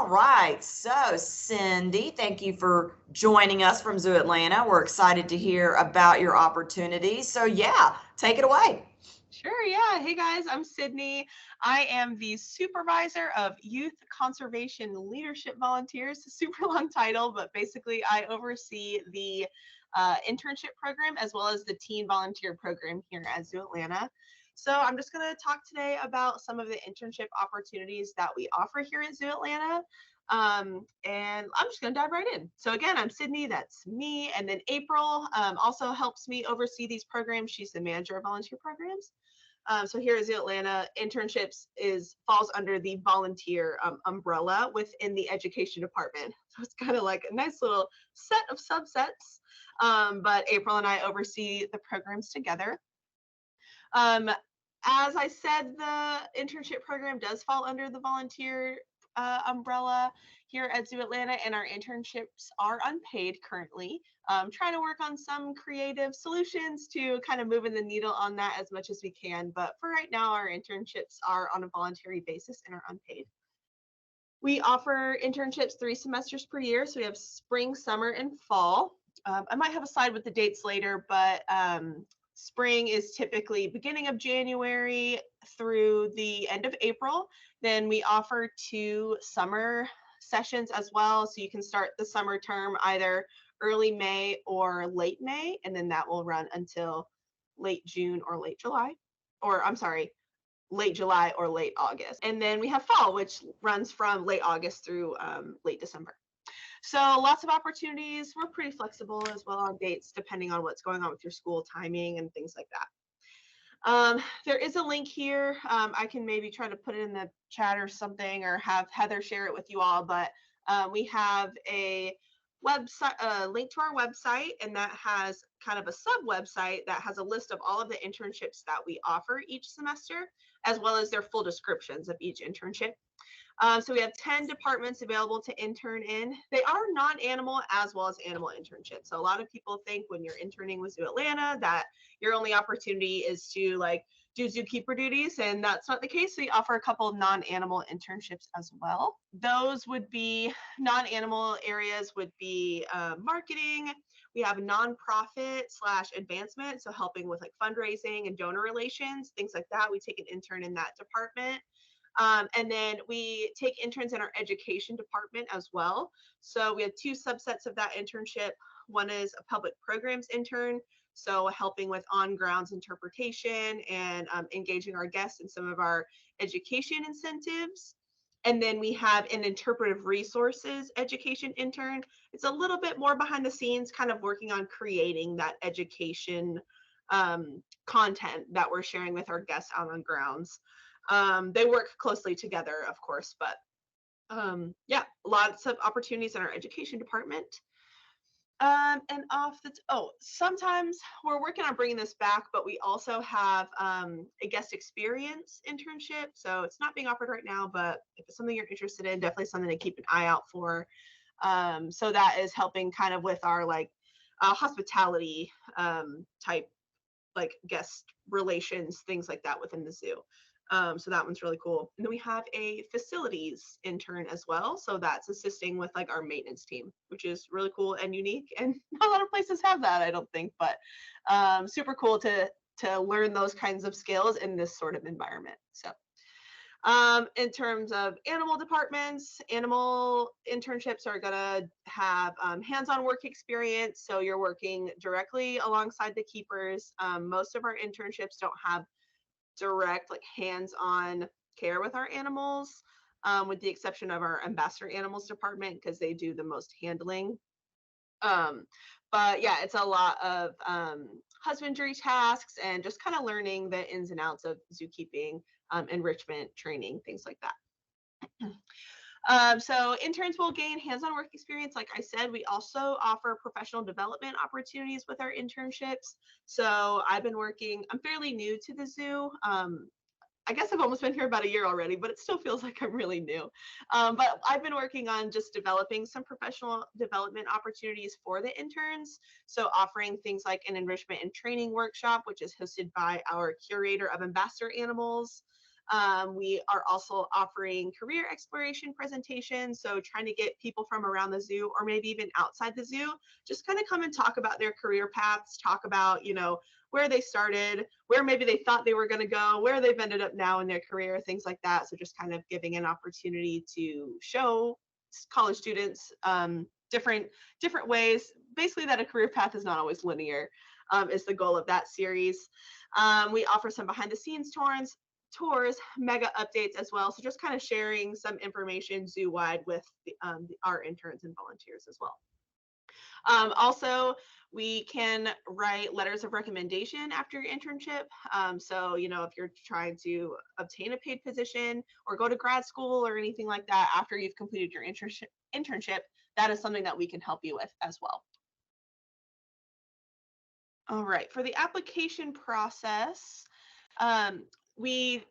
All right. So, Cindy, thank you for joining us from Zoo Atlanta. We're excited to hear about your opportunities. So, yeah, take it away. Sure, yeah. Hey guys, I'm Sydney. I am the supervisor of youth conservation leadership volunteers. Super long title, but basically I oversee the internship program as well as the teen volunteer program here at Zoo Atlanta. So I'm just going to talk today about some of the internship opportunities that we offer here at Zoo Atlanta. And I'm just going to dive right in. So again, I'm Sydney, that's me. And then April also helps me oversee these programs. She's the manager of volunteer programs. So here at Zoo Atlanta, internships is falls under the volunteer umbrella within the education department. So it's kind of like a nice little set of subsets. But April and I oversee the programs together. Um, as I said, the internship program does fall under the volunteer umbrella here at Zoo Atlanta, and our internships are unpaid currently. Trying to work on some creative solutions to kind of moving the needle on that as much as we can. But for right now, our internships are on a voluntary basis and are unpaid. We offer internships 3 semesters per year. So we have spring, summer, and fall. I might have a slide with the dates later, but spring is typically beginning of January through the end of April. Then we offer 2 summer sessions as well. So you can start the summer term either early May or late May, and then that will run until late June or late July. Or I'm sorry, late July or late August. And then we have fall, which runs from late August through late December. So lots of opportunities. We're pretty flexible as well on dates, depending on what's going on with your school timing and things like that. There is a link here. I can maybe try to put it in the chat or something, or have Heather share it with you all. But we have a website, a link to our website, and that has kind of a sub website that has a list of all of the internships that we offer each semester, as well as their full descriptions of each internship. So we have 10 departments available to intern in. They are non-animal as well as animal internships. So a lot of people think when you're interning with Zoo Atlanta that your only opportunity is to like do zookeeper duties, and that's not the case. We offer a couple of non-animal internships as well. Those would be non-animal areas would be marketing. We have nonprofit slash advancement, so helping with like fundraising and donor relations, things like that. We take an intern in that department. And then we take interns in our education department as well. So we have 2 subsets of that internship. One is a public programs intern, so helping with on-grounds interpretation and engaging our guests in some of our education incentives. And then we have an interpretive resources education intern. It's a little bit more behind the scenes, kind of working on creating that education content that we're sharing with our guests out on grounds. They work closely together, of course, but yeah, lots of opportunities in our education department. And sometimes we're working on bringing this back, but we also have a guest experience internship. So it's not being offered right now, but if it's something you're interested in, definitely something to keep an eye out for. So that is helping kind of with our like hospitality type, like guest relations, things like that within the zoo. So that one's really cool. And then we have a facilities intern as well. So that's assisting with like our maintenance team, which is really cool and unique. And not a lot of places have that, I don't think, but super cool to learn those kinds of skills in this sort of environment. So in terms of animal departments, animal internships are going to have hands-on work experience. So you're working directly alongside the keepers. Most of our internships don't have direct like hands-on care with our animals, with the exception of our ambassador animals department because they do the most handling. But yeah, it's a lot of husbandry tasks and just kind of learning the ins and outs of zookeeping, enrichment training, things like that. So interns will gain hands-on work experience. Like I said, we also offer professional development opportunities with our internships. So I've been working, I'm fairly new to the zoo. I guess I've almost been here about a year already, but it still feels like I'm really new. But I've been working on just developing some professional development opportunities for the interns. So offering things like an enrichment and training workshop, which is hosted by our curator of ambassador animals. We are also offering career exploration presentations. So trying to get people from around the zoo or maybe even outside the zoo, just kind of come and talk about their career paths, talk about, where they started, where maybe they thought they were going to go, where they've ended up now in their career, things like that. So just kind of giving an opportunity to show college students different ways, basically that a career path is not always linear, is the goal of that series. We offer some behind the scenes tours, mega updates as well. So just kind of sharing some information zoo wide with our interns and volunteers as well. Also, we can write letters of recommendation after your internship. So, if you're trying to obtain a paid position or go to grad school or anything like that after you've completed your internship, that is something that we can help you with as well. All right, for the application process, we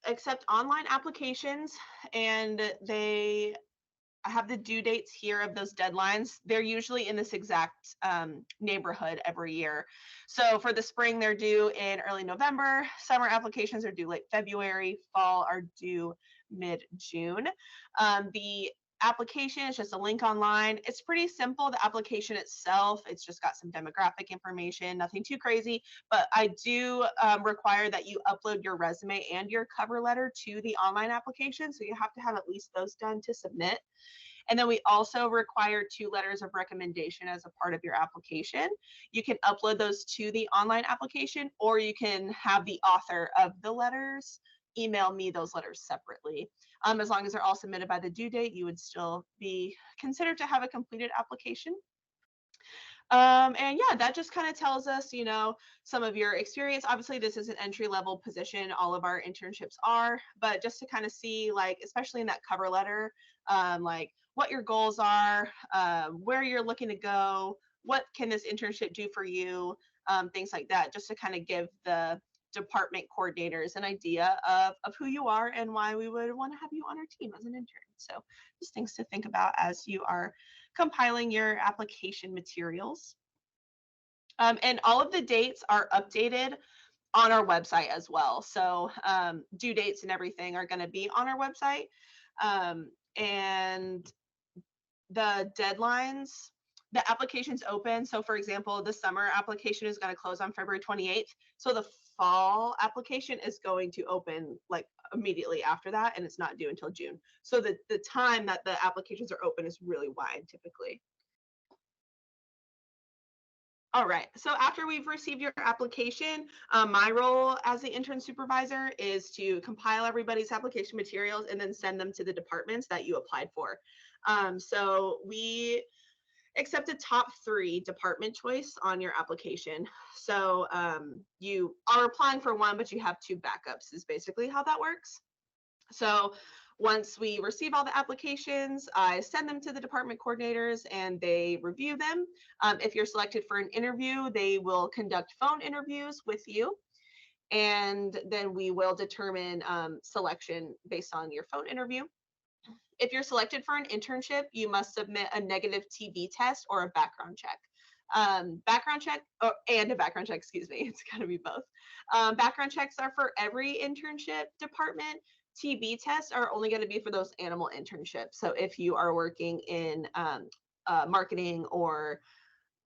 accept online applications, and I have the due dates here of those deadlines. They're usually in this exact neighborhood every year. So for the spring, they're due in early November. Summer applications are due late February. Fall are due mid-June. The application is just a link online. It's pretty simple. The application itself, it's just got some demographic information, nothing too crazy, but I do require that you upload your resume and your cover letter to the online application. So you have to have at least those done to submit. And then we also require 2 letters of recommendation as a part of your application. You can upload those to the online application, or you can have the author of the letters email me those letters separately. As long as they're all submitted by the due date, you would still be considered to have a completed application. And yeah, that just kind of tells us, some of your experience. Obviously, this is an entry-level position. All of our internships are, but just to kind of see, like, especially in that cover letter, like what your goals are, where you're looking to go, what can this internship do for you, things like that, just to kind of give the department coordinators an idea of who you are and why we would want to have you on our team as an intern. So just things to think about as you are compiling your application materials. And all of the dates are updated on our website as well. So due dates and everything are going to be on our website. And the deadlines, the application's open. So for example, the summer application is going to close on February 28th. So the fall application is going to open like immediately after that, and it's not due until June. So the time that the applications are open is really wide typically. All right, so after we've received your application, my role as the intern supervisor is to compile everybody's application materials and then send them to the departments that you applied for. So we accept a top 3 department choice on your application. So you are applying for one, but you have 2 backups is basically how that works. So once we receive all the applications, I send them to the department coordinators and they review them. If you're selected for an interview, they will conduct phone interviews with you. And then we will determine selection based on your phone interview. If you're selected for an internship, you must submit a negative TB test or a background check. Background check and a background check, excuse me, it's got to be both. Background checks are for every internship department. TB tests are only going to be for those animal internships. So if you are working in marketing or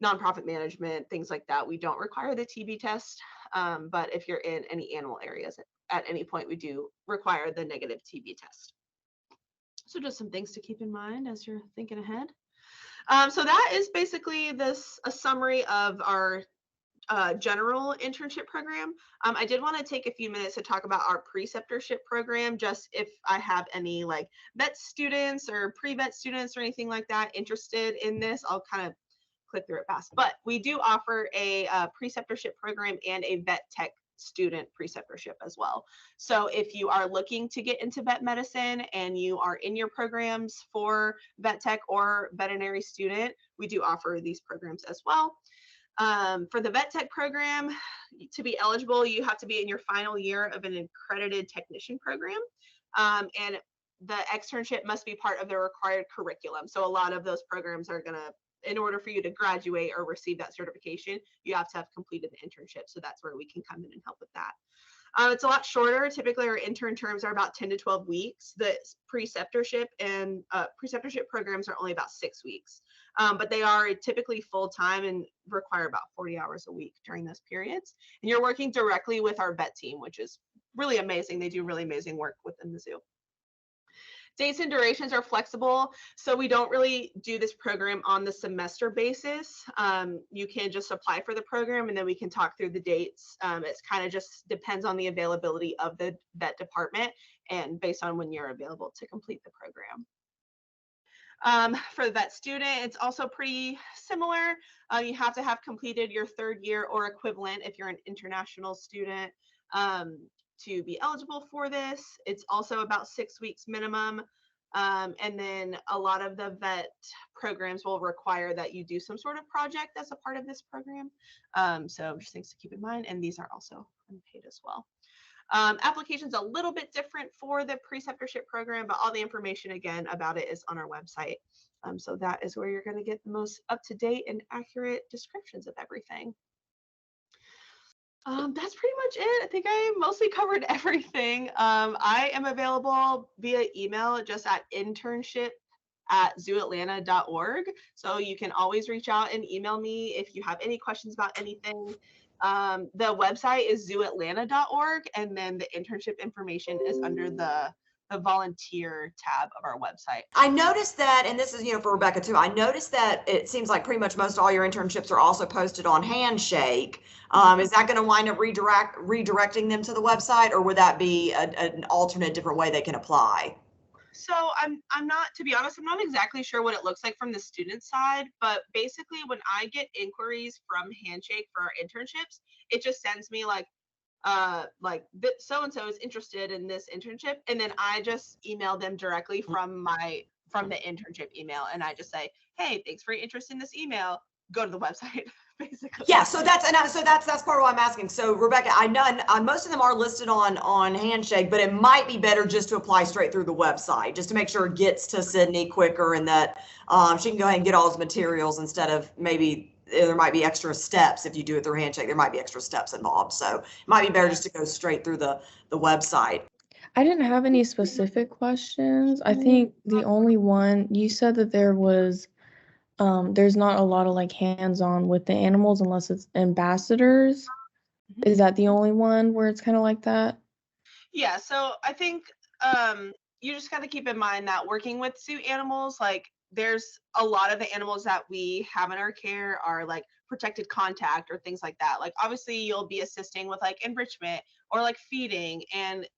nonprofit management, things like that, we don't require the TB test. But if you're in any animal areas at any point, we do require the negative TB test. So just some things to keep in mind as you're thinking ahead. So that is basically a summary of our general internship program. I did want to take a few minutes to talk about our preceptorship program, just if I have any like vet students or pre-vet students or anything like that interested in this, I'll kind of click through it fast. But we do offer a preceptorship program and a vet tech student preceptorship as well. So if you are looking to get into vet medicine and you are in your programs for vet tech or veterinary student, we do offer these programs as well. For the vet tech program, to be eligible, you have to be in your final year of an accredited technician program. And the externship must be part of the required curriculum. So a lot of those programs are going to, in order for you to graduate or receive that certification, you have to have completed the internship. So that's where we can come in and help with that. It's a lot shorter. Typically, our intern terms are about 10 to 12 weeks. The preceptorship programs are only about 6 weeks, but they are typically full time and require about 40 hours a week during those periods. And you're working directly with our vet team, which is really amazing. They do really amazing work within the zoo. Dates and durations are flexible, so we don't really do this program on the semester basis. You can just apply for the program, and then we can talk through the dates. It's kind of just depends on the availability of the vet department and based on when you're available to complete the program. For the vet student, it's also pretty similar. You have to have completed your third year or equivalent if you're an international student. To be eligible for this. It's also about 6 weeks minimum. And then a lot of the vet programs will require that you do some sort of project as a part of this program. So just things to keep in mind. And these are also unpaid as well. Application's a little bit different for the preceptorship program, but all the information again about it is on our website. So that is where you're going to get the most up-to-date and accurate descriptions of everything. That's pretty much it. I think I mostly covered everything. I am available via email just at internship@zooatlanta.org. So you can always reach out and email me if you have any questions about anything. The website is zooatlanta.org, and then the internship information is under the volunteer tab of our website. I noticed that, and this is, for Rebecca too, I noticed that it seems like pretty much most all your internships are also posted on Handshake. Is that going to wind up redirecting them to the website, or would that be an alternate different way they can apply? So I'm not, to be honest, I'm not exactly sure what it looks like from the student side, but basically when I get inquiries from Handshake for our internships, it just sends me like so and so is interested in this internship, and then I just email them directly from the internship email, and I just say, hey, thanks for your interest in this email. Go to the website, basically. Yeah, so that's part of what I'm asking. So Rebecca, I know most of them are listed on Handshake, but it might be better just to apply straight through the website, just to make sure it gets to Sydney quicker, and that she can go ahead and get all those materials instead of maybe there might be extra steps if you do it through Handshake. There might be extra steps involved, so it might be better just to go straight through the website. I didn't have any specific questions. I think the only one you said that there's not a lot of like hands-on with the animals unless it's ambassadors. Is that the only one where it's kind of like that? Yeah, so I think you just got to keep in mind that working with zoo animals, like there's a lot of the animals that we have in our care are like protected contact or things like that. Like obviously you'll be assisting with like enrichment or like feeding and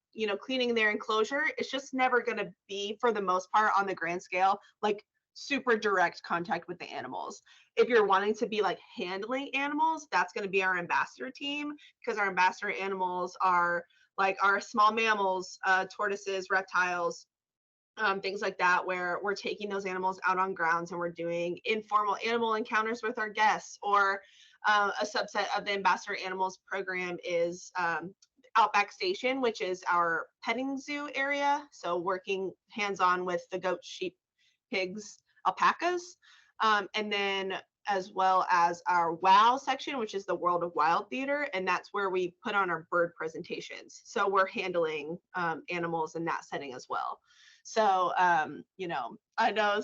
cleaning their enclosure. It's just never going to be, for the most part, on the grand scale, like super direct contact with the animals. If you're wanting to be like handling animals, that's going to be our ambassador team, because our ambassador animals are like our small mammals, tortoises, reptiles, things like that, where we're taking those animals out on grounds and we're doing informal animal encounters with our guests. Or a subset of the ambassador animals program is Outback Station, which is our petting zoo area. So working hands-on with the goats, sheep, pigs, alpacas, and then as well as our WOW section, which is the World of Wild Theater, and that's where we put on our bird presentations. So we're handling animals in that setting as well. So I know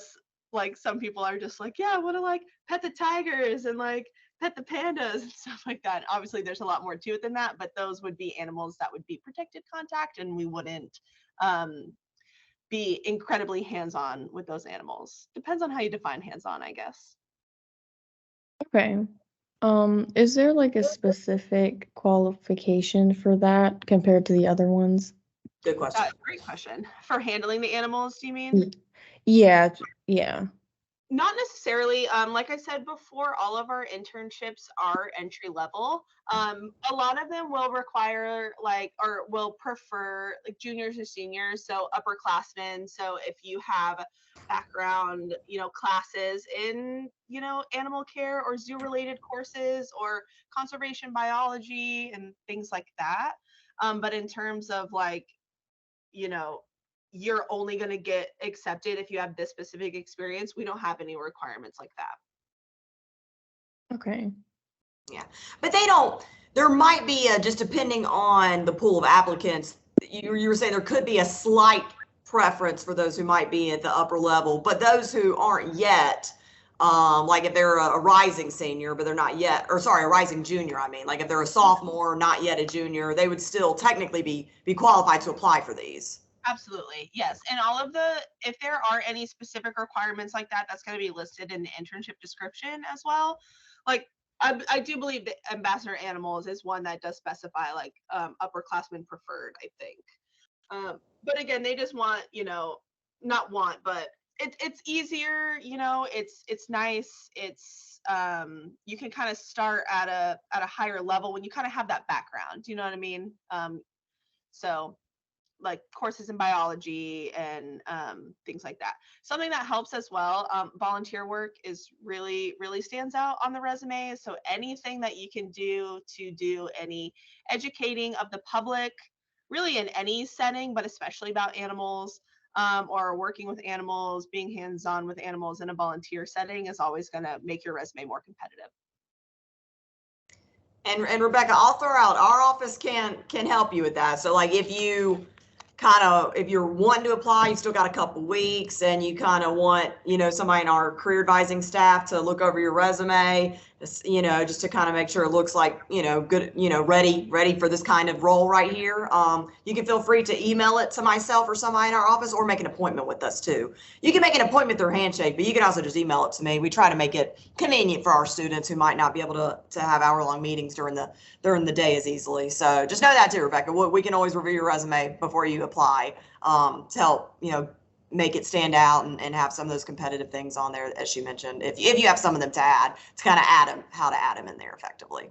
like some people are just like, yeah, I want to like pet the tigers and like pet the pandas and stuff like that. Obviously, there's a lot more to it than that, but those would be animals that would be protected contact, and we wouldn't be incredibly hands-on with those animals. Depends on how you define hands-on, I guess. Okay. Is there like a specific qualification for that compared to the other ones? Good question. Great question. For handling the animals, do you mean? Yeah. Not necessarily. Like I said before, all of our internships are entry level. A lot of them will require or will prefer like juniors or seniors, so upperclassmen. So if you have background, classes in, animal care or zoo related courses or conservation biology and things like that. But in terms of like, you're only going to get accepted if you have this specific experience, we don't have any requirements like that. Okay. Yeah, but they don't, there might be a, just depending on the pool of applicants, you were saying there could be a slight preference for those who might be at the upper level, but those who aren't yet, like if they're a rising senior, but they're not yet, or sorry, a rising junior, I mean, like if they're a sophomore, not yet a junior, they would still technically be qualified to apply for these. Absolutely, yes. And all of the, if there are any specific requirements like that, that's going to be listed in the internship description as well. Like, I do believe that Ambassador Animals is one that does specify like upperclassmen preferred, I think. But again, they just want, not want, but it's easier, it's nice. It's you can kind of start at a higher level when you kind of have that background. Do you know what I mean? So like courses in biology and things like that. Something that helps as well, volunteer work is really stands out on the resume. So anything that you can do to do any educating of the public, really in any setting, but especially about animals, or working with animals, being hands-on with animals in a volunteer setting is always going to make your resume more competitive. And Rebecca, I'll throw out, our office can help you with that. So like if you're wanting to apply, you still got a couple weeks and you kind of want, somebody in our career advising staff to look over your resume, just to kind of make sure it looks like, good, ready for this kind of role right here. You can feel free to email it to myself or somebody in our office, or make an appointment with us too. You can make an appointment through Handshake, but you can also just email it to me. We try to make it convenient for our students who might not be able to have hour-long meetings during the day as easily. So just know that too, Rebecca. We can always review your resume before you apply, to help, make it stand out and have some of those competitive things on there, as she mentioned, if you have some of them to add, to kind of how to add them in there effectively.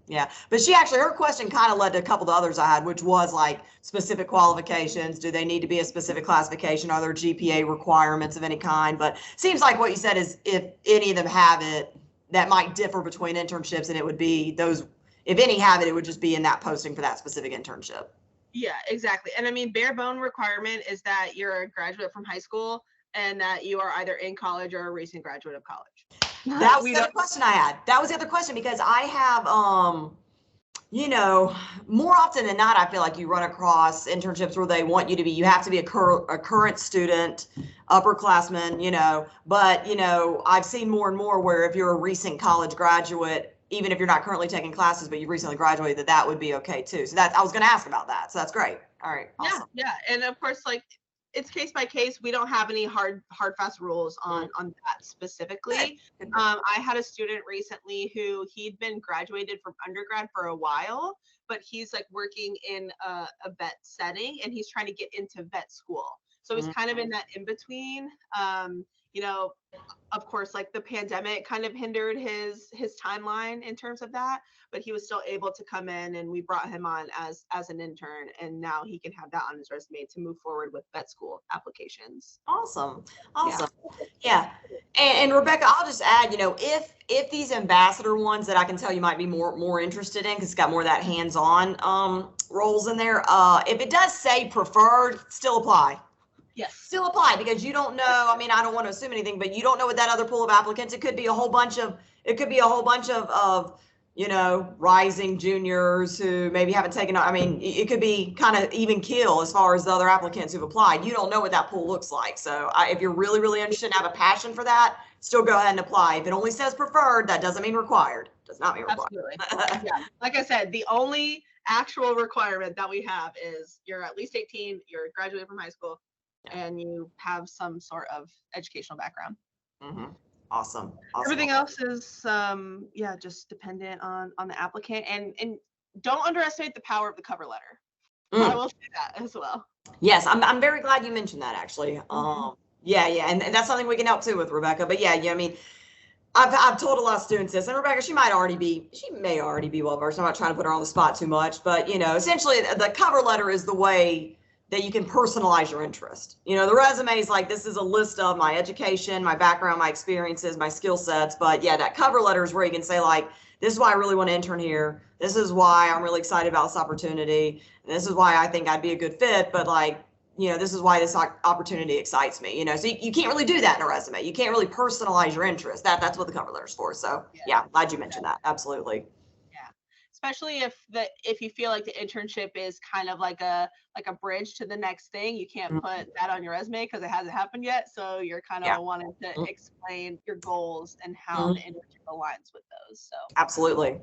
Yeah, but her question kind of led to a couple of others I had, which was like specific qualifications. Do they need to be a specific classification? Are there GPA requirements of any kind? But seems like what you said is if any of them have it, that might differ between internships, and it would be those, if any have it, it would just be in that posting for that specific internship. Yeah, exactly. And I mean, bare bone requirement is that you're a graduate from high school and that you are either in college or a recent graduate of college. That was the other question I had. That was the other question, because I have, more often than not, I feel like you run across internships where they want you to be, you have to be a current student, upperclassman, but, I've seen more and more where if you're a recent college graduate, even if you're not currently taking classes, but you recently graduated, that would be okay too. So I was going to ask about that. So that's great. All right. Awesome. Yeah. And of course, like it's case by case. We don't have any hard fast rules on that specifically. I had a student recently who he'd been graduated from undergrad for a while, but he's like working in a vet setting and he's trying to get into vet school. So he's kind of in that in between. Of course, like the pandemic kind of hindered his timeline in terms of that, but he was still able to come in and we brought him on as an intern, and now he can have that on his resume to move forward with vet school applications. Awesome. Yeah. And Rebecca, I'll just add, if these ambassador ones that I can tell you might be more interested in, because it's got more of that hands-on roles in there, if it does say preferred, still apply. Yes. Still apply, because you don't know. I mean, I don't want to assume anything, but you don't know what that other pool of applicants. It could be a whole bunch of rising juniors who maybe haven't taken. I mean, it could be kind of even keel as far as the other applicants who've applied. You don't know what that pool looks like. So if you're really interested and have a passion for that, still go ahead and apply. If it only says preferred, that doesn't mean required. Does not mean required. Absolutely. Yeah. Like I said, the only actual requirement that we have is you're at least 18, you're graduated from high school, and you have some sort of educational background. Awesome. Everything else is just dependent on the applicant, and don't underestimate the power of the cover letter. I will say that as well. Yes, I'm very glad you mentioned that, actually. Yeah, and that's something we can help too with, Rebecca. But yeah, I mean, I've told a lot of students this, and Rebecca, she may already be well versed. I'm not trying to put her on the spot too much, but essentially the cover letter is the way that you can personalize your interest. The resume is like, this is a list of my education, my background, my experiences, my skill sets. But yeah, that cover letter is where you can say like, this is why I really want to intern here. This is why I'm really excited about this opportunity. And this is why I think I'd be a good fit. But like, this is why this opportunity excites me, so you can't really do that in a resume. You can't really personalize your interest. That's what the cover letter's for. So yeah, glad you mentioned that. Absolutely. Yeah. Especially if you feel like the internship is kind of like a bridge to the next thing, you can't put that on your resume because it hasn't happened yet. So you're kind of wanting to explain your goals and how the internship aligns with those. So absolutely.